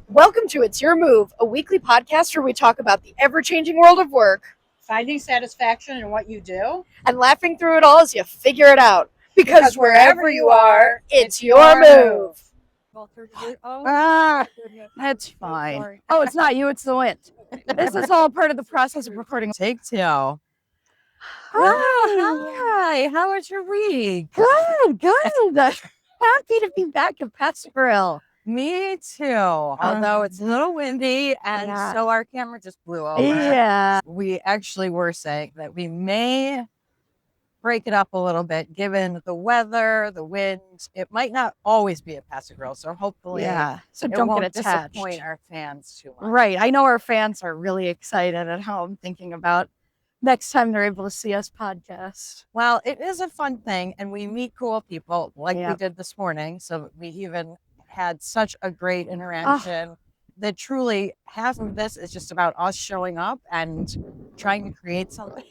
Welcome to It's Your Move, a weekly podcast where we talk about the ever-changing world of work Finding satisfaction in what you do. and laughing through it all as you figure it out. Because wherever you are, it's your move. That's fine. Oh, it's not you, it's the wind. This is all part of the process of recording. Take two. Hi, how was your week? Good. Happy to be back at Pat's Grill. Me too. Although it's a little windy and so our camera just blew over. Yeah. We actually were saying that we may break it up a little bit given the weather, the wind. It might not always be a Passive Grill, so hopefully So it don't won't get attached. disappoint our fans too much. Right. I know our fans are really excited at home thinking about next time they're able to see us podcast. Well, it is a fun thing and we meet cool people like we did this morning. So we even had such a great interaction that truly half of this is just about us showing up and trying to create something.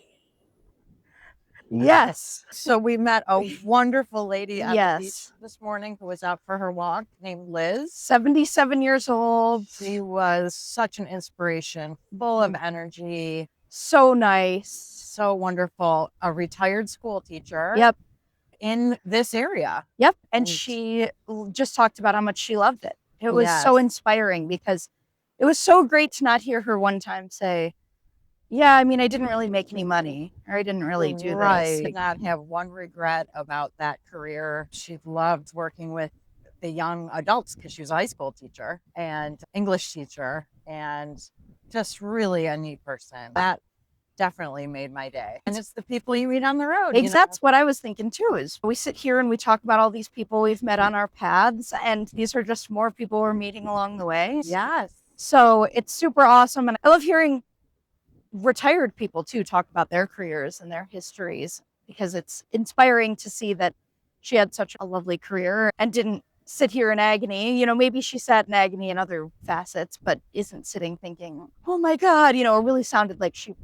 Yes. So we met a wonderful lady at the beach Yes. this morning who was out for her walk named Liz. 77 years old. She was such an inspiration, full of energy, So nice. so wonderful, a retired school teacher. Yep. In this area. Yep. And she just talked about how much she loved it. It was so inspiring because it was so great to not hear her one time say, yeah, I mean, I didn't really make any money or I didn't really do this. Did not have one regret about that career. She loved working with the young adults because she was a high school teacher and English teacher and just really a neat person. That definitely made my day. And it's the people you meet on the road. That's what I was thinking too, is we sit here and we talk about all these people we've met on our paths, and these are just more people we're meeting along the way. Yes. So it's super awesome. And I love hearing retired people too talk about their careers and their histories, because it's inspiring to see that she had such a lovely career and didn't sit here in agony. You know, maybe she sat in agony in other facets, but isn't sitting thinking, oh my God, it really sounded like she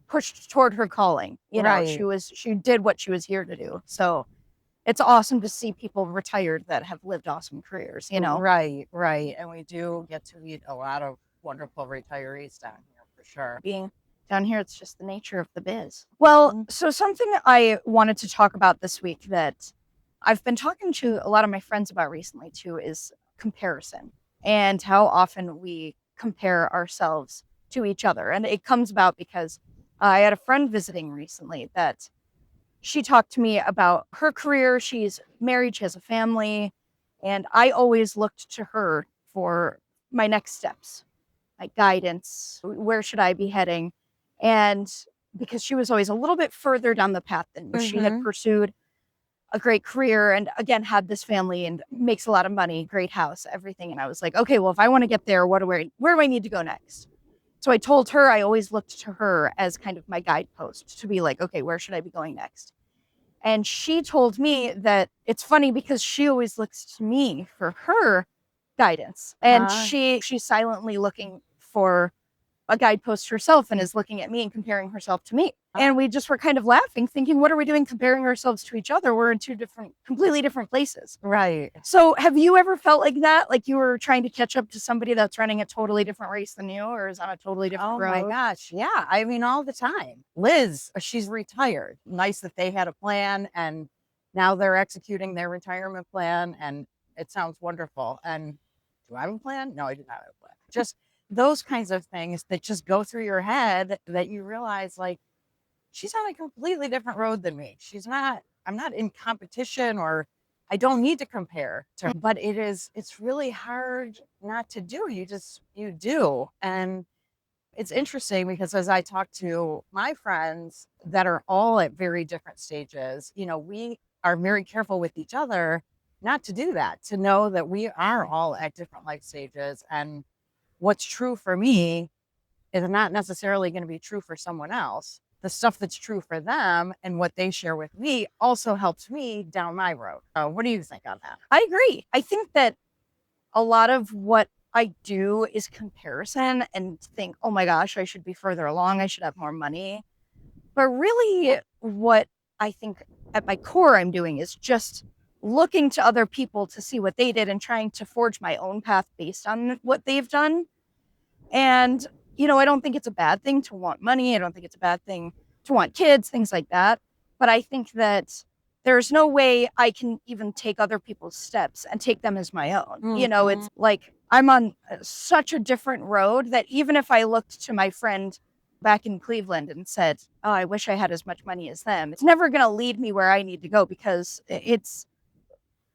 pushed toward her calling. She did what she was here to do. So it's awesome to see people retired that have lived awesome careers, Right. And we do get to meet a lot of wonderful retirees down here for sure. Being down here, it's just the nature of the biz. Well, so something I wanted to talk about this week that I've been talking to a lot of my friends about recently too is comparison and how often we compare ourselves to each other. And it comes about because I had a friend visiting recently that she talked to me about her career. She's married, she has a family, and I always looked to her for my next steps, my guidance, where should I be heading? And because she was always a little bit further down the path than me. She had pursued a great career and again had this family and makes a lot of money, great house, everything. And I was like, okay, well, if I want to get there, where do I need to go next? So I told her I always looked to her as kind of my guidepost to be like, okay, where should I be going next? And she told me that it's funny because she always looks to me for her guidance. And she's silently looking for a guidepost herself and is looking at me and comparing herself to me. And we just were kind of laughing, thinking, what are we doing comparing ourselves to each other? We're in two completely different places. Right. So have you ever felt like that? Like you were trying to catch up to somebody that's running a totally different race than you or is on a totally different road? Oh my gosh. Yeah. I mean, all the time. Liz, she's retired. Nice that they had a plan and now they're executing their retirement plan and it sounds wonderful. And do I have a plan? No, I do not have a plan. Just those kinds of things that just go through your head that you realize like, she's on a completely different road than me. I'm not in competition or I don't need to compare to her, but it's really hard not to do. You do. And it's interesting because as I talk to my friends that are all at very different stages, we are very careful with each other not to do that, to know that we are all at different life stages and what's true for me is not necessarily going to be true for someone else. The stuff that's true for them and what they share with me also helps me down my road. What do you think on that? I agree. I think that a lot of what I do is comparison and think, oh my gosh, I should be further along. I should have more money. But really what I think at my core I'm doing is just looking to other people to see what they did and trying to forge my own path based on what they've done. And, I don't think it's a bad thing to want money. I don't think it's a bad thing to want kids, things like that. But I think that there's no way I can even take other people's steps and take them as my own. It's like I'm on such a different road that even if I looked to my friend back in Cleveland and said, oh, I wish I had as much money as them, it's never going to lead me where I need to go, because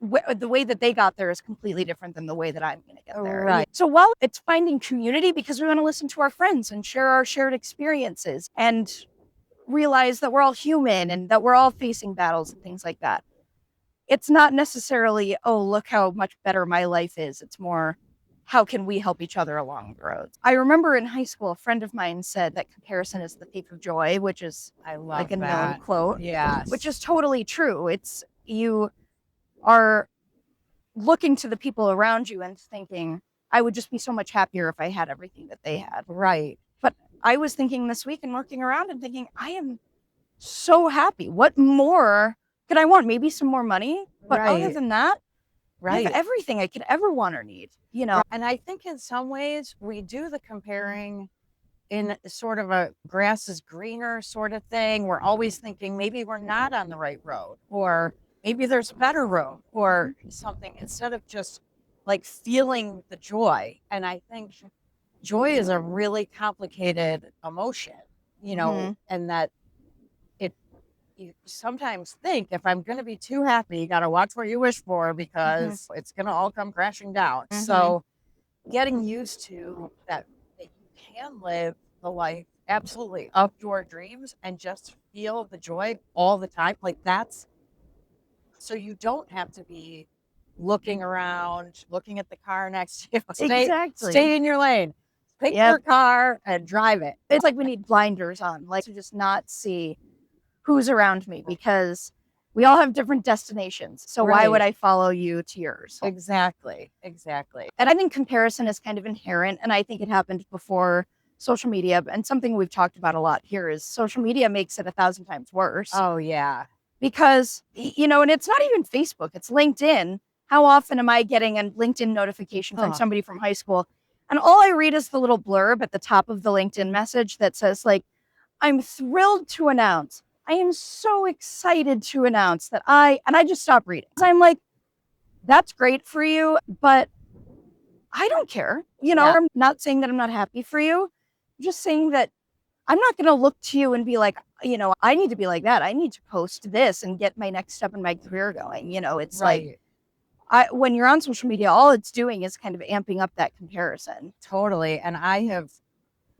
the way that they got there is completely different than the way that I'm going to get there. Right. So while it's finding community, because we want to listen to our friends and share our shared experiences and realize that we're all human and that we're all facing battles and things like that, it's not necessarily, oh, look how much better my life is. It's more, how can we help each other along the road? I remember in high school, a friend of mine said that comparison is the thief of joy, which is I love like a known that quote. Yes. Which is totally true. It's, you are looking to the people around you and thinking, I would just be so much happier if I had everything that they had. right. But I was thinking this week and looking around and thinking, I am so happy. What more could I want? Maybe some more money. But other Right. than that, I Right. have everything I could ever want or need, And I think in some ways we do the comparing in sort of a grass is greener sort of thing. We're always thinking maybe we're not on the right road, or maybe there's a better road or something, instead of just like feeling the joy. And I think joy is a really complicated emotion, and that it, you sometimes think, if I'm going to be too happy, you got to watch what you wish for, because it's going to all come crashing down. So getting used to that you can live the life absolutely of your dreams and just feel the joy all the time. Like that's, so you don't have to be looking around, looking at the car next to you. Exactly. Stay in your lane. Pick your car and drive it. It's like we need blinders on, like to just not see who's around me, because we all have different destinations. So why would Right. I follow you to yours? Exactly. And I think comparison is kind of inherent. And I think it happened before social media. And something we've talked about a lot here is social media makes it 1,000 times worse. Oh yeah. Because, and it's not even Facebook, it's LinkedIn. How often am I getting a LinkedIn notification from somebody from high school? And all I read is the little blurb at the top of the LinkedIn message that says, like, I'm thrilled to announce, I am so excited to announce that and I just stop reading. I'm like, that's great for you, but I don't care. I'm not saying that I'm not happy for you. I'm just saying that I'm not going to look to you and be like, I need to be like that. I need to post this and get my next step in my career going. It's like, when you're on social media, all it's doing is kind of amping up that comparison. Totally. And I have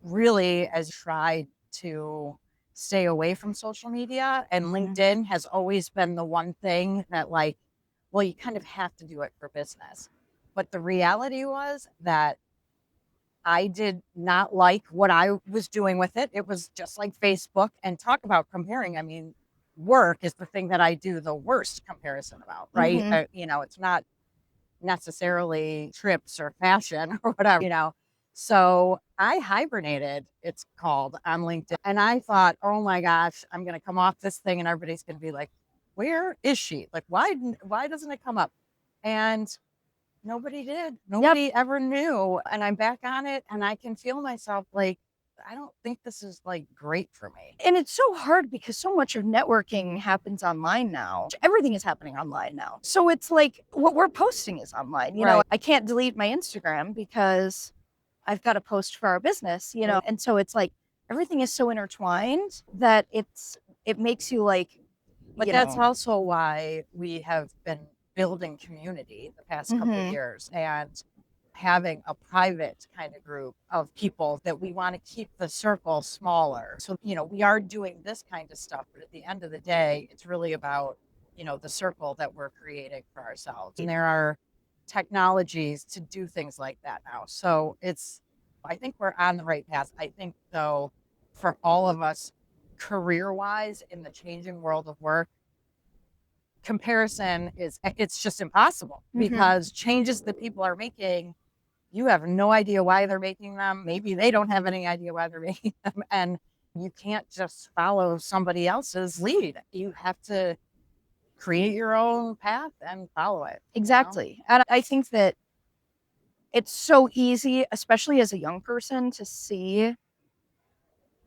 really tried to stay away from social media, and LinkedIn has always been the one thing that, like, well, you kind of have to do it for business. But the reality was that I did not like what I was doing with it. It was just like Facebook. And talk about comparing. I mean, work is the thing that I do the worst comparison about, right? It's not necessarily trips or fashion or whatever. So I hibernated, it's called, on LinkedIn. And I thought, oh my gosh, I'm going to come off this thing and everybody's going to be like, where is she? Like, why doesn't it come up? And nobody did. Nobody ever knew. And I'm back on it and I can feel myself like, I don't think this is like great for me. And it's so hard because so much of networking happens online now. Everything is happening online now. So it's like what we're posting is online. I can't delete my Instagram because I've got to post for our business, and so it's like everything is so intertwined that it makes you like. But that's also why we have been building community the past couple of years and having a private kind of group of people that we want to keep the circle smaller. So, we are doing this kind of stuff, but at the end of the day, it's really about, the circle that we're creating for ourselves. And there are technologies to do things like that now. So I think we're on the right path. I think, though, for all of us, career-wise, in the changing world of work, comparison it's just impossible, because changes that people are making, you have no idea why they're making them. Maybe they don't have any idea why they're making them. And you can't just follow somebody else's lead. You have to create your own path and follow it. Exactly. And I think that it's so easy, especially as a young person, to see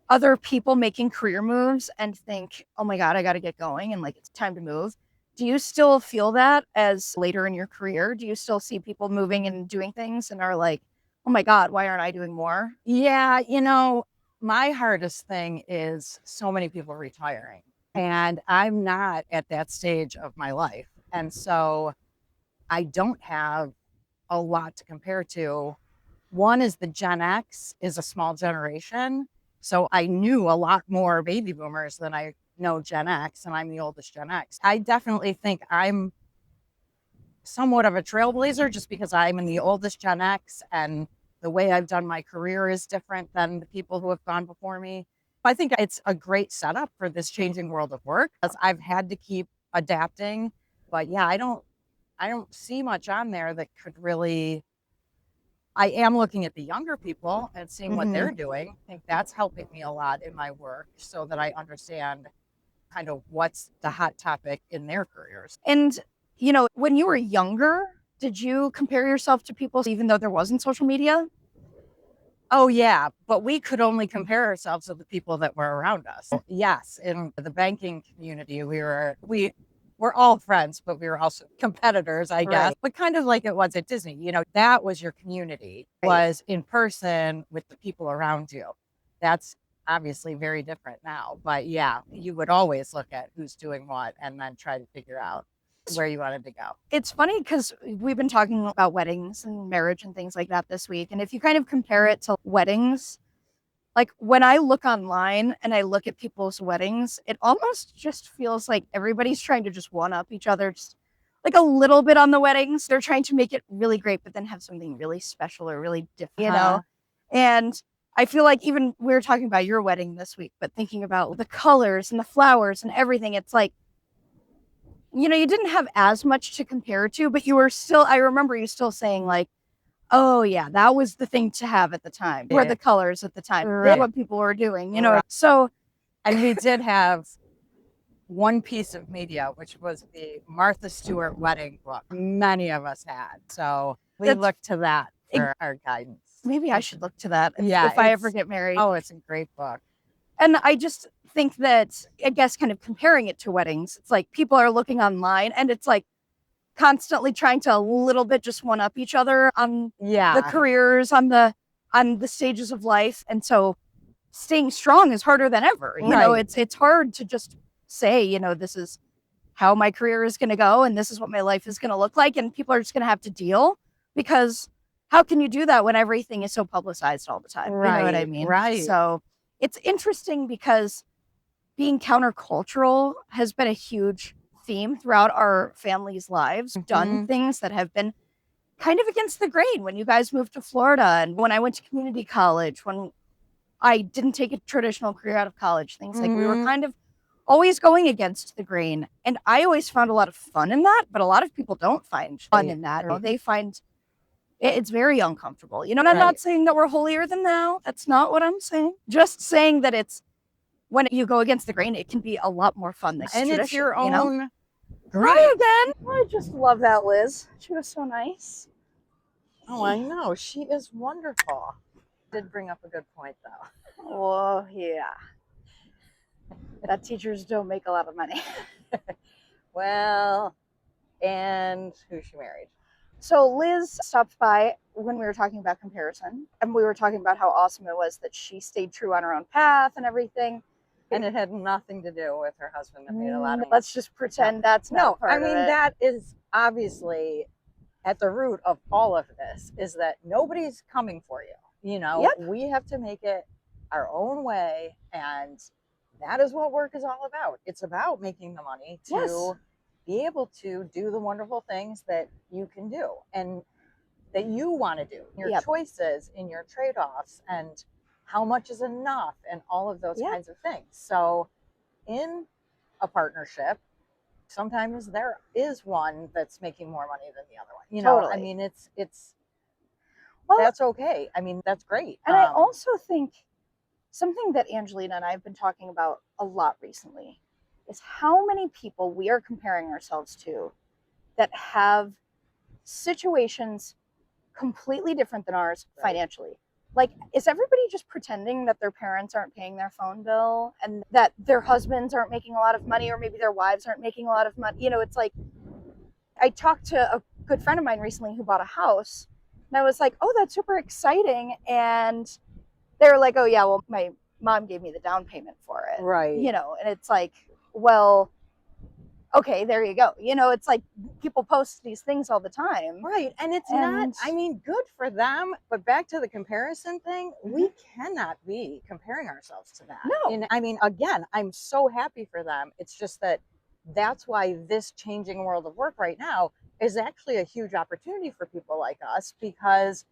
other people making career moves and think, oh my God, I got to get going and like it's time to move. Do you still feel that as later in your career? Do you still see people moving and doing things and are like, oh my God, why aren't I doing more? Yeah, my hardest thing is so many people retiring, and I'm not at that stage of my life. And so I don't have a lot to compare to. One is the Gen X is a small generation. So I knew a lot more baby boomers than I know Gen X, and I'm the oldest Gen X. I definitely think I'm somewhat of a trailblazer just because I'm in the oldest Gen X, and the way I've done my career is different than the people who have gone before me. I think it's a great setup for this changing world of work as I've had to keep adapting. But yeah, I don't see much on there that could really. I am looking at the younger people and seeing what they're doing. I think that's helping me a lot in my work so that I understand kind of what's the hot topic in their careers. And, when you were younger, did you compare yourself to people even though there wasn't social media? Oh yeah, but we could only compare ourselves to the people that were around us. Yes, in the banking community, we're all friends, but we were also competitors, I guess. Right. But kind of like it was at Disney, that was your community, Right. was in person with the people around you. That's obviously very different now. But yeah, you would always look at who's doing what and then try to figure out where you wanted to go. It's funny because we've been talking about weddings and marriage and things like that this week. And if you kind of compare it to weddings, like when I look online and I look at people's weddings, it almost just feels like everybody's trying to just one up each other, just like a little bit on the weddings. They're trying to make it really great, but then have something really special or really different. And I feel like even we were talking about your wedding this week, but thinking about the colors and the flowers and everything, it's like, you didn't have as much to compare to, but you were still, I remember you still saying like, oh yeah, that was the thing to have at the time. Were the colors at the time. That's Right. what people were doing, Right. So And we did have one piece of media, which was the Martha Stewart wedding book. Many of us had. So we looked to that for our guidance. Maybe I should look to that Yeah, if I ever get married. Oh, it's a great book. And I just think that, I guess, kind of comparing it to weddings, it's like people are looking online and it's like constantly trying to a little bit just one up each other on the careers, on the stages of life. And so staying strong is harder than ever. Right. It's hard to just say, this is how my career is going to go and this is what my life is going to look like. And people are just going to have to deal, because how can you do that when everything is so publicized all the time? Right. You know what I mean? Right. So it's interesting because being countercultural has been a huge theme throughout our family's lives. We've done things that have been kind of against the grain. When you guys moved to Florida and when I went to community college, when I didn't take a traditional career out of college, things like we were kind of always going against the grain. And I always found a lot of fun in that, but a lot of people don't find fun in that. They find it's very uncomfortable. And I'm not saying that we're holier than thou. That's not what I'm saying. Just saying that it's when you go against the grain, it can be a lot more fun than And it's your own. Hi again. I just love that, Liz. She was so nice. Oh, I know. She is wonderful. Did bring up a good point, though. Oh, yeah. That teachers don't make a lot of money. Well, and who she married. So Liz stopped by when we were talking about comparison, and we were talking about how awesome it was that she stayed true on her own path and everything. And it had nothing to do with her husband that made a lot of money. Let's just pretend that's not part I of mean, it. that is obviously at the root of all of this, is that nobody's coming for you. We have to make it our own way, and that is what work is all about. It's about making the money to be able to do the wonderful things that you can do and that you want to do. Your choices in your trade-offs and how much is enough and all of those kinds of things. So in a partnership, sometimes there is one that's making more money than the other one. Totally. I mean, it's that's okay. I mean, that's great. And I also think something that Angelina and I have been talking about a lot recently is how many people we are comparing ourselves to that have situations completely different than ours financially. Like, is everybody just pretending that their parents aren't paying their phone bill and that their husbands aren't making a lot of money, or maybe their wives aren't making a lot of money? You know, it's like, I talked to a good friend of mine recently who bought a house, and I was like, oh, that's super exciting. And they were like, oh, yeah, well, my mom gave me the down payment for it. Right. You know, and it's like, well, okay, there you go. You know, it's like people post these things all the time. Right. And it's not, I mean, good for them. But back to the comparison thing, we cannot be comparing ourselves to that. No. And I mean, again, I'm so happy for them. It's just that that's why this changing world of work right now is actually a huge opportunity for people like us, because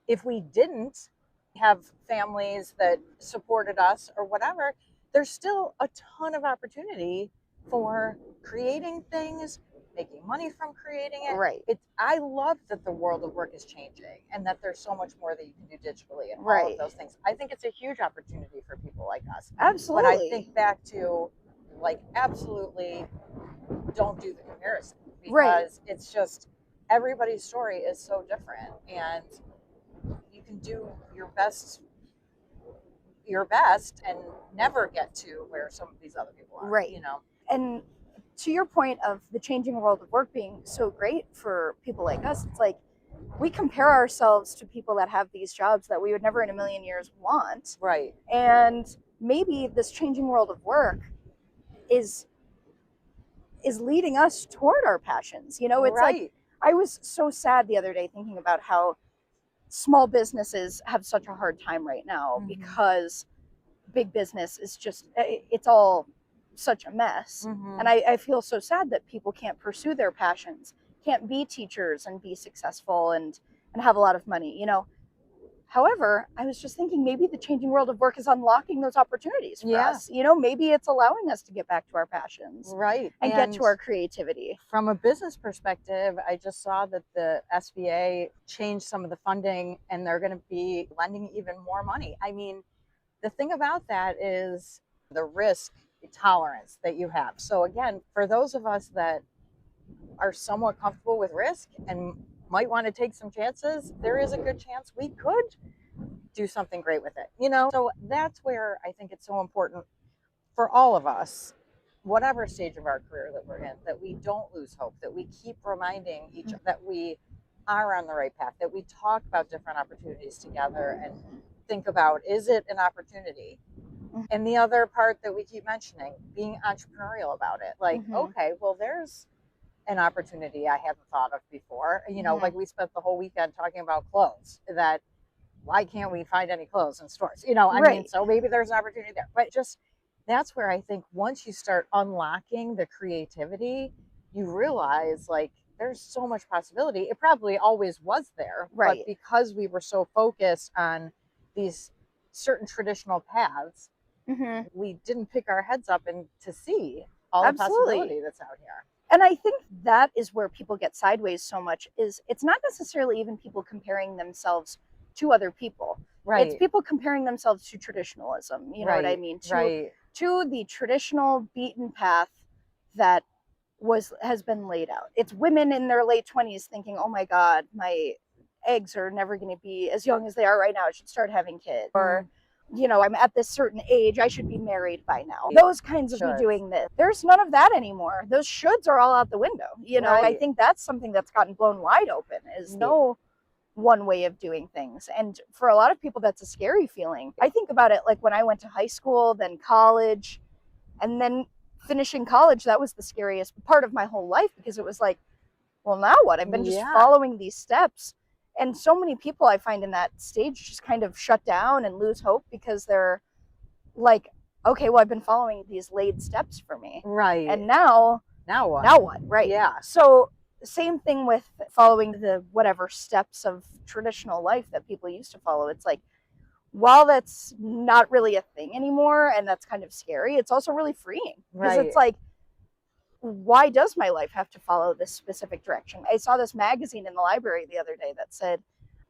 if we didn't have families that supported us or whatever, there's still a ton of opportunity for creating things, making money from creating it. Right. I love that the world of work is changing and that there's so much more that you can do digitally and all Right. of those things. I think it's a huge opportunity for people like us. Absolutely. But I think back to, like, absolutely don't do the comparison, because Right. it's just everybody's story is so different, and you can do your best and never get to where some of these other people are. Right. You know. And to your point of the changing world of work being so great for people like us, it's like we compare ourselves to people that have these jobs that we would never in a million years want. Right. And maybe this changing world of work is leading us toward our passions. You know, it's right. like, I was so sad the other day thinking about how small businesses have such a hard time right now because big business is just, it's all such a mess. And I feel so sad that people can't pursue their passions, can't be teachers and be successful and have a lot of money, you know. However, I was just thinking maybe the changing world of work is unlocking those opportunities for us. You know, maybe it's allowing us to get back to our passions. Right. And get to our creativity. From a business perspective, I just saw that the SBA changed some of the funding and they're going to be lending even more money. I mean, the thing about that is the risk tolerance that you have. So again, for those of us that are somewhat comfortable with risk and might want to take some chances, there is a good chance we could do something great with it. You know, so that's where I think it's so important for all of us, whatever stage of our career that we're in, that we don't lose hope, that we keep reminding each other that we are on the right path, that we talk about different opportunities together and think about, is it an opportunity? And the other part that we keep mentioning, being entrepreneurial about it. Like, okay, well, there's an opportunity I hadn't thought of before. You know, like we spent the whole weekend talking about clothes, that why can't we find any clothes in stores? You know, I mean, so maybe there's an opportunity there. But just, that's where I think once you start unlocking the creativity, you realize, like, there's so much possibility. It probably always was there, but because we were so focused on these certain traditional paths, we didn't pick our heads up and to see all the possibility that's out here. And I think that is where people get sideways so much, is it's not necessarily even people comparing themselves to other people. It's people comparing themselves to traditionalism. You know what I mean? To the traditional beaten path that has been laid out. It's women in their late 20s thinking, oh my God, my eggs are never going to be as young as they are right now. I should start having kids. Or, you know, I'm at this certain age, I should be married by now. Those kinds of me doing this. There's none of that anymore. Those shoulds are all out the window. You know, I think that's something that's gotten blown wide open, is no one way of doing things. And for a lot of people, that's a scary feeling. I think about it like when I went to high school, then college, and then finishing college, that was the scariest part of my whole life, because it was like, well, now what? I've been just following these steps. And so many people I find in that stage just kind of shut down and lose hope, because they're like, okay, well, I've been following these laid steps for me. And now what? Now what? So same thing with following the whatever steps of traditional life that people used to follow. It's like, while that's not really a thing anymore, and that's kind of scary, it's also really freeing, because it's like, why does my life have to follow this specific direction? I saw this magazine in the library the other day that said,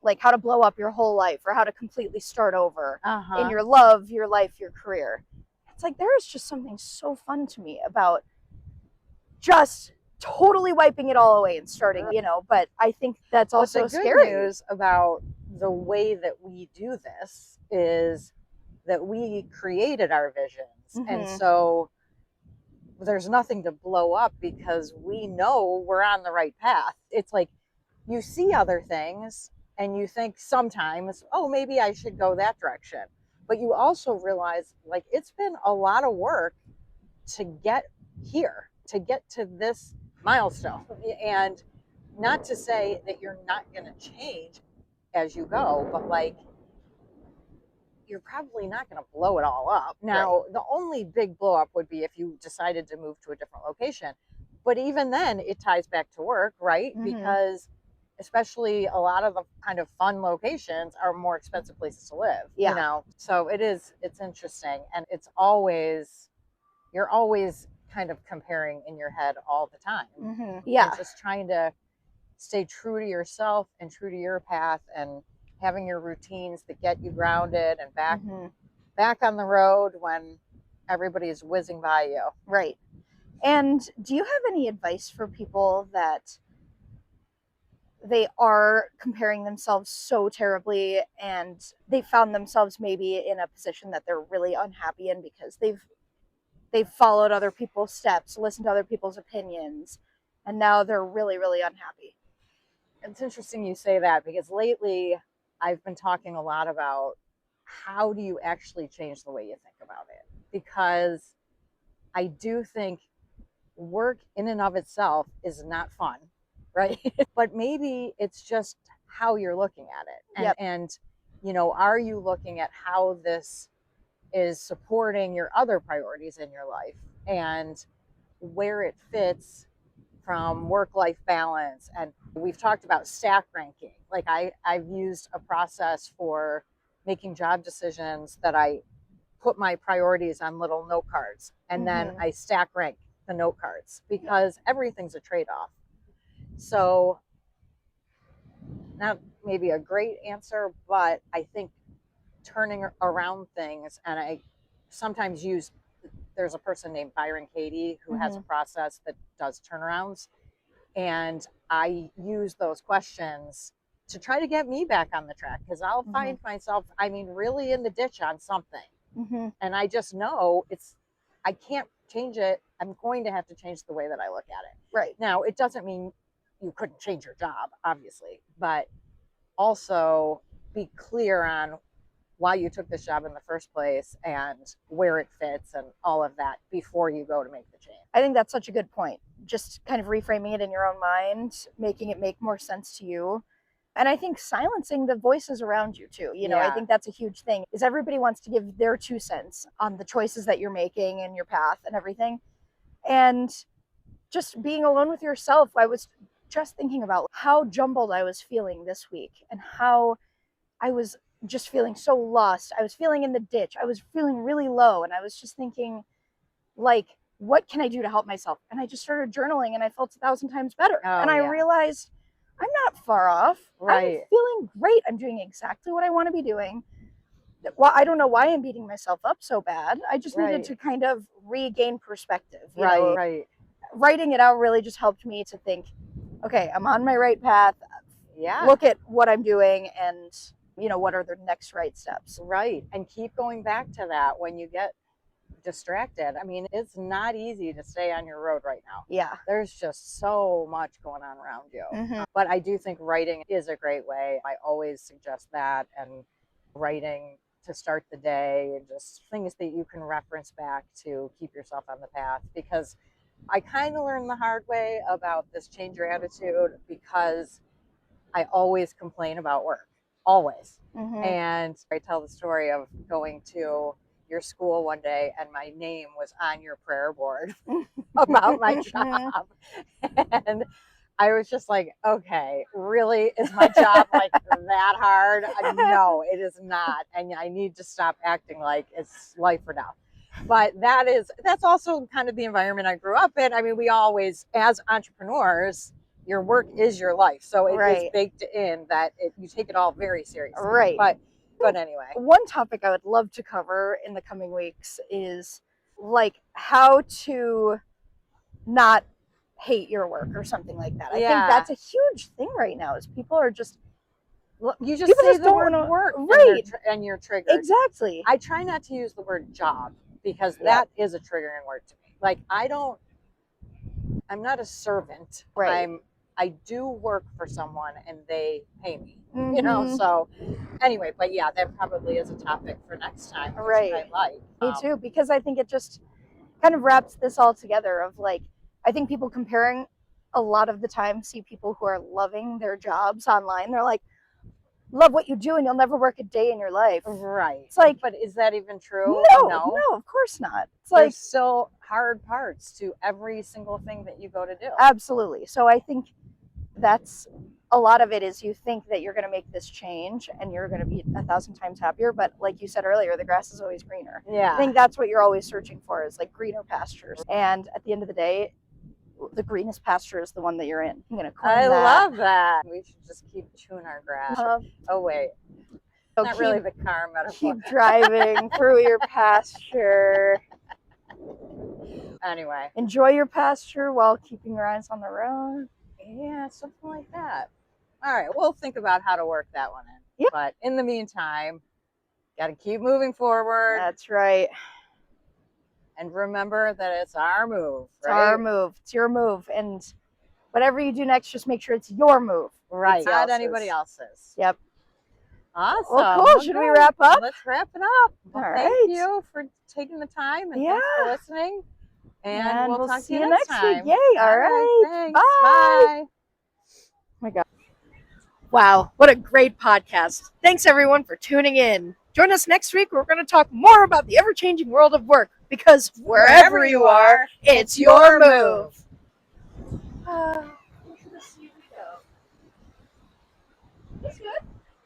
like, how to blow up your whole life, or how to completely start over in your love, your life, your career. it's like there is just something so fun to me about just totally wiping it all away and starting, but I think that's also But the good scary. news about the way that we do this is that we created our visions. And Mhm. so there's nothing to blow up because we know we're on the right path. It's like you see other things and you think sometimes, oh, maybe I should go that direction. But you also realize, like, it's been a lot of work to get here, to get to this milestone. And not to say that you're not going to change as you go, but like, you're probably not going to blow it all up. Now, the only big blow up would be if you decided to move to a different location. But even then, it ties back to work, right? Mhm. Because especially a lot of the kind of fun locations are more expensive places to live, Yeah. So it's interesting. And you're always kind of comparing in your head all the time. Yeah. And just trying to stay true to yourself and true to your path and having your routines that get you grounded and back on the road when everybody is whizzing by you. Right. And do you have any advice for people that they are comparing themselves so terribly and they found themselves maybe in a position that they're really unhappy in because they've followed other people's steps, listened to other people's opinions, and now they're really, really unhappy? It's interesting you say that because lately I've been talking a lot about how do you actually change the way you think about it? Because I do think work in and of itself is not fun, right? But maybe it's just how you're looking at it. And, Yep. and, are you looking at how this is supporting your other priorities in your life and where it fits from work-life balance? And we've talked about stack ranking. Like I've used a process for making job decisions that I put my priorities on little note cards and then I stack rank the note cards because everything's a trade-off. So not maybe a great answer, but I think turning around things, and I sometimes use, there's a person named Byron Katie who has a process that does turnarounds, and I use those questions to try to get me back on the track because I'll find myself, really in the ditch on something. And I just know I can't change it. I'm going to have to change the way that I look at it. Right. Now, it doesn't mean you couldn't change your job, obviously, but also be clear on why you took this job in the first place and where it fits and all of that before you go to make the change. I think that's such a good point. Just kind of reframing it in your own mind, making it make more sense to you. And I think silencing the voices around you too. I think that's a huge thing. Is everybody wants to give their 2 cents on the choices that you're making and your path and everything. And just being alone with yourself, I was just thinking about how jumbled I was feeling this week and how I was just feeling so lost. I was feeling in the ditch. I was feeling really low. And I was just thinking, like, what can I do to help myself? And I just started journaling and I felt 1,000 times better. And I realized I'm not far off. Right. I'm feeling great. I'm doing exactly what I want to be doing. Well, I don't know why I'm beating myself up so bad. I just needed to kind of regain perspective. Right. Writing it out really just helped me to think, okay, I'm on my right path. Yeah. Look at what I'm doing and, what are the next right steps. Right. And keep going back to that when you get distracted. It's not easy to stay on your road right now. Yeah. There's just so much going on around you. But I do think writing is a great way. I always suggest that, and writing to start the day and just things that you can reference back to keep yourself on the path. Because I kind of learned the hard way about this change your attitude because I always complain about work. Always. And I tell the story of going to your school one day and my name was on your prayer board about my job. And I was just like, okay, really? Is my job like that hard? No, it is not. And I need to stop acting like it's life or death. But that's also kind of the environment I grew up in. We always, as entrepreneurs, your work is your life. So it is baked in that you take it all very seriously. Right. But anyway. One topic I would love to cover in the coming weeks is like how to not hate your work or something like that. I think Yeah. that's a huge thing right now. Is people are just You just people say just the don't word wanna- work, right. and you're triggered. exactly. I try not to use the word job because Yep. that is a triggering word to me. Like I'm not a servant. Right. I do work for someone and they pay me. You know, Mhm. so anyway, but yeah, that probably is a topic for next time, which Right. I like. Me too, because I think it just kind of wraps this all together of like, I think people comparing a lot of the time see people who are loving their jobs online. They're like, love what you do and you'll never work a day in your life. Right. It's like, but is that even true? no, of course not. It's There's like, still hard parts to every single thing that you go to do. absolutely. So I think that's a lot of it is you think that you're going to make this change and you're going to be 1,000 times happier. But like you said earlier, the grass is always greener. Yeah. I think that's what you're always searching for is like greener pastures. And at the end of the day, the greenest pasture is the one that you're in. I'm going to coin I that. love that. We should just keep chewing our grass. Um, Oh, wait. so Not really the car metaphor. keep driving through your pasture. Anyway. Enjoy your pasture while keeping your eyes on the road. Yeah, something like that. All right, we'll think about how to work that one in. Yep. But in the meantime, got to keep moving forward. That's right. And remember that it's our move, It's right? our move. It's your move. And whatever you do next, just make sure it's your move. Right. It's Not anybody else's. Yep. Awesome. Well, cool. Should we wrap up? Let's wrap it up. Well, All thank right. you for taking the time and thanks for listening. And we'll talk to you next time. week. Yay. All right. Thanks. Bye. Bye. Oh my God. Wow, what a great podcast. Thanks everyone for tuning in. Join us next week. We're going to talk more about the ever-changing world of work because wherever you are, it's your move. Look at the sea we go. That's good.